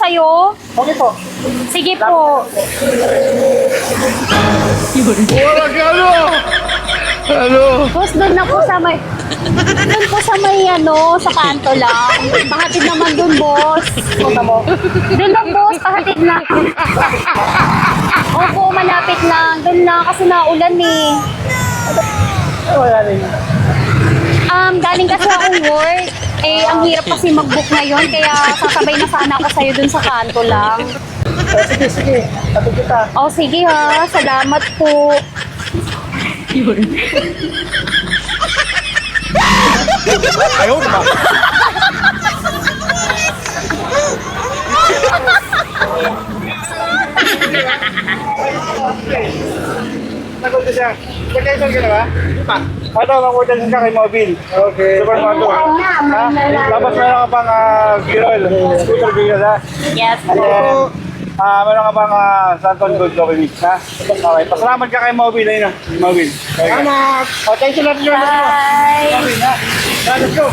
kayo? Okay po. Sige po. Wala ka ano? Ano? Boss, doon na po sa may... Doon po sa may sa kanto lang. Pahatid naman doon, boss. Punta mo. Doon lang, boss. Pahatid lang. Opo, malapit lang. Doon lang kasi naulan eh. Wala rin. Galing kasi akong work. Eh, ang hirap kasi mag-book ngayon. Kaya sasabay na sana ako sa'yo doon sa kanto lang. Sige, sige. Tapos kita. Oh, sige ha. Salamat po. Ayaw ba? Nagod ka siya. Vacation ka na ba? Pa. Ano, mag-vacation ka kay Mobile. Okay. Supermoto. Ha? Tapos meron ka pang girl. Scooter girl, ha? Yes And po. then, meron ka pang Santon Good Coffee Mix, ha? Okay. Pasalamat ka kay Mobile, ayun na. Mobile. Salamat! O, thank you natin yun. Bye. Mobile, ha? Let's go.